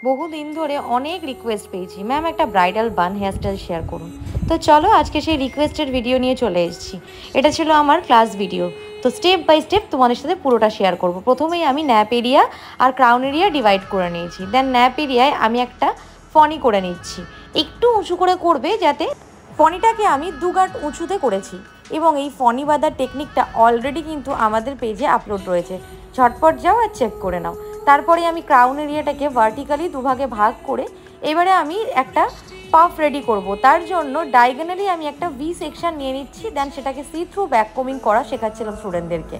বহুদিন ধরে অনেক রিকোয়েস্ট পেয়েছি, ম্যাম একটা ব্রাইডাল বান হেয়ারস্টাইল শেয়ার করুন। তো চলো আজকে সেই রিকোয়েস্টেড ভিডিও নিয়ে চলে এসেছি। এটা ছিল আমার ক্লাস ভিডিও। তো স্টেপ বাই স্টেপ তোমাদের সাথে পুরোটা শেয়ার করব। প্রথমেই আমি ন্যাপ এরিয়া আর ক্রাউন এরিয়া ডিভাইড করে নিয়েছি। দেন ন্যাপ এরিয়ায় আমি একটা ফনি করে নিচ্ছি। একটু উঁচু করে করবে, যাতে ফনিটাকে আমি 2 গাঁট উঁচুতে করেছি। এবং এই ফনি বাঁধার টেকনিকটা অলরেডি কিন্তু আমাদের পেজে আপলোড রয়েছে, ঝটপট যাও আর চেক করে নাও। তারপরে আমি ক্রাউন এরিয়াটাকে ভার্টিক্যালি দুভাগে ভাগ করে এবারে আমি একটা পাফ রেডি করব। তার জন্য ডায়াগোনালি আমি একটা ভি সেকশন নিয়ে নিচ্ছি। দেন সেটাকে সি থ্রু ব্যাক কমিং করা শেখাচ্ছিলাম স্টুডেন্টদেরকে।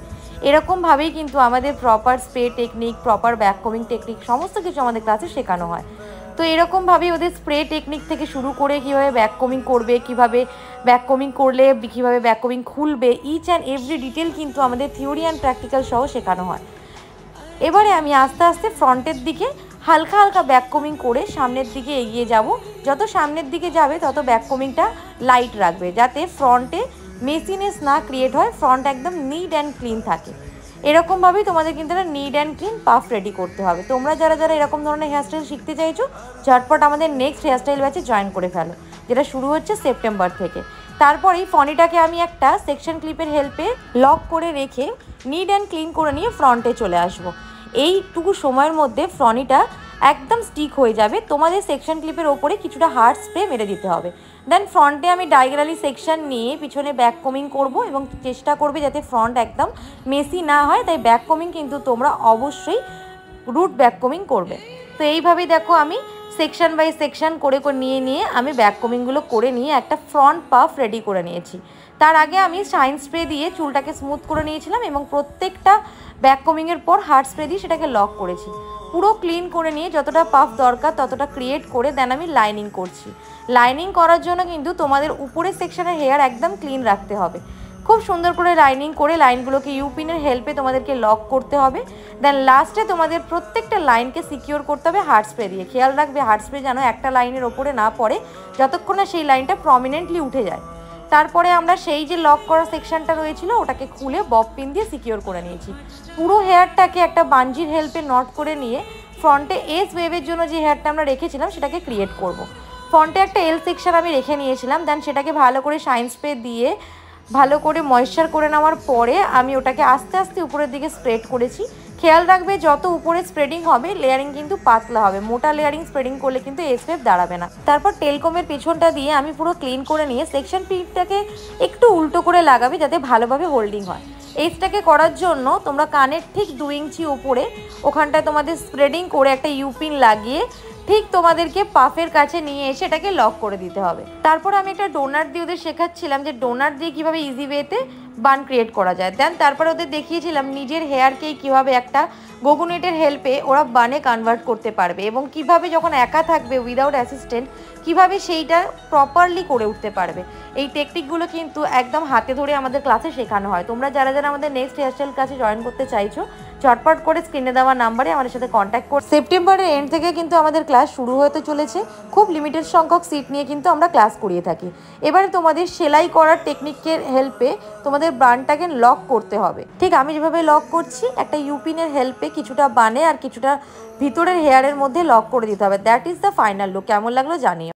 এরকমভাবেই কিন্তু আমাদের proper spray technique, proper back coming technique সমস্ত কিছু আমাদের ক্লাসে শেখানো হয়। তো এরকমভাবেই ওদের স্প্রে টেকনিক থেকে শুরু করে কীভাবে ব্যাক কমিং করবে, কীভাবে ব্যাক কমিং করলে কীভাবে ব্যাক কমিং খুলবে, ইচ অ্যান্ড এভরি ডিটেল কিন্তু আমাদের থিওরি অ্যান্ড প্র্যাকটিক্যাল সহ শেখানো হয়। এবারে আমি আস্তে আস্তে ফ্রন্টের দিকে হালকা হালকা ব্যাক কমিং করে সামনের দিকে এগিয়ে যাব। যত সামনের দিকে যাবে তত ব্যাক কমিংটা লাইট রাখবে, যাতে ফ্রন্টে মেসিনেস না ক্রিয়েট হয়, ফ্রন্ট একদম নিট অ্যান্ড ক্লিন থাকে। এরকমভাবেই তোমাদের কিন্তু একটা neat and clean puff ready করতে হবে। তোমরা যারা যারা এরকম ধরনের হেয়ারস্টাইল শিখতে চাইছো, ঝটপট আমাদের নেক্সট হেয়ারস্টাইল ব্যাচে জয়েন করে ফেলো, যেটা শুরু হচ্ছে সেপ্টেম্বর থেকে। তারপরেই ফনিটাকে আমি একটা সেকশন ক্লিপের হেল্পে লক করে রেখে নিট অ্যান্ড ক্লিন করে নিয়ে ফ্রন্টে চলে আসবো। এইটুকু সময়ের মধ্যে ফনিটা একদম স্টিক হয়ে যাবে। তোমাদের সেকশন ক্লিপের ওপরে কিছুটা হার্ড স্প্রে মেরে দিতে হবে। দেন ফ্রন্টে আমি ডায়াগোনালি সেকশন নিয়ে পিছনে ব্যাক কমিং করব এবং চেষ্টা করবে যাতে ফ্রন্ট একদম মেসি না হয়। তাই ব্যাক কমিং কিন্তু তোমরা অবশ্যই রুট ব্যাক কমিং করবে। তো এইভাবেই দেখো আমি সেকশন বাই সেকশন করে নিয়ে আমি ব্যাক কমিংগুলো করে নিয়ে একটা ফ্রন্ট পাফ রেডি করে নিয়েছি। তার আগে আমি শাইন স্প্রে দিয়ে চুলটাকে স্মুথ করে নিয়েছিলাম এবং প্রত্যেকটা ব্যাক কমিংয়ের পর হার্ড স্প্রে দিয়ে সেটাকে লক করেছি। পুরো ক্লিন করে নিয়ে যতটা পাফ দরকার ততটা ক্রিয়েট করে দেন আমি লাইনিং করছি। লাইনিং করার জন্য কিন্তু তোমাদের উপরের সেকশনের হেয়ার একদম ক্লিন রাখতে হবে। খুব সুন্দর করে লাইনিং করে লাইনগুলোকে ইউপিনের হেল্পে তোমাদেরকে লক করতে হবে। দেন লাস্টে তোমাদের প্রত্যেকটা লাইনকে সিকিওর করতে হবে হার্ড স্প্রে দিয়ে। খেয়াল রাখবে হার্ড স্প্রে যেন একটা লাইনের ওপরে না পড়ে, যতক্ষণ না সেই লাইনটা প্রমিনেন্টলি উঠে যায়। তারপরে আমরা সেই যে লক করা সেকশনটা রয়েছিল ওটাকে খুলে বব পিন দিয়ে সিকিওর করে নিয়েছি। পুরো হেয়ারটাকে একটা বাঞ্জির হেল্পে নট করে নিয়ে ফ্রন্টে এস ওয়েভের জন্য যে হেয়ারটা আমরা রেখেছিলাম সেটাকে ক্রিয়েট করব। ফ্রন্টে একটা এল সেকশন আমি রেখে নিয়েছিলাম। দেন সেটাকে ভালো করে শাইন স্প্রে দিয়ে ভালো করে ময়েশ্চার করে নেওয়ার পরে আমি ওটাকে আস্তে আস্তে উপরের দিকে স্প্রেড করেছি। খেয়াল রাখবে যত উপরে স্প্রেডিং হবে লেয়ারিং কিন্তু পাতলা হবে, মোটা লেয়ারিং স্প্রেডিং করলে কিন্তু এস ওয়েভ দাঁড়াবে না। তারপর টেলকমের পেছনটা দিয়ে আমি পুরো ক্লিন করে নিয়ে সেকশন পিনটাকে একটু উল্টো করে লাগাবে যাতে ভালোভাবে হোল্ডিং হয়। এসটাকে করার জন্য তোমরা কানের ঠিক 2 ইঞ্চি উপরে ওখানটায় তোমাদের স্প্রেডিং করে একটা ইউপিন লাগিয়ে ঠিক তোমাদেরকে পাফের কাছে নিয়ে এসে এটাকে লক করে দিতে হবে। তারপর আমি একটা ডোনাট দিয়ে ওদের শেখাচ্ছিলাম যে ডোনাট দিয়ে কীভাবে ইজি ওয়েতে বান ক্রিয়েট করা যায়। দেন তারপরে ওদের দেখিয়েছিলাম নিজের হেয়ারকেই কীভাবে একটা গোগুনেটের হেল্পে ওরা বানে কনভার্ট করতে পারবে এবং কিভাবে যখন একা থাকবে উইদাউট অ্যাসিস্ট্যান্ট কীভাবে সেইটা প্রপারলি করে উঠতে পারবে। এই টেকনিকগুলো কিন্তু একদম হাতে ধরে আমাদের ক্লাসে শেখানো হয়। তোমরা যারা যারা আমাদের নেক্সট হেয়ারস্টাইল ক্লাসে জয়েন করতে চাইছো, চটপট করে স্ক্রিনে দেওয়া নাম্বারে আমাদের সাথে কন্ট্যাক্ট করো। সেপ্টেম্বরের এন্ড থেকে কিন্তু আমাদের ক্লাস শুরু হতে চলেছে। খুব লিমিটেড সংখ্যক সিট নিয়ে কিন্তু আমরা ক্লাস করিয়ে থাকি। এবারে তোমাদের সেলাই করার টেকনিকের হেল্পে তোমাদের বানটাকে লক করতে হবে। ঠিক আমি যেভাবে লক করছি একটা ইউপিনের হেল্পে কিছুটা বানে আর কিছুটা ভিতরের হেয়ারের মধ্যে লক করে দিতে হবে। That is the final look. কেমন লাগলো জানিও।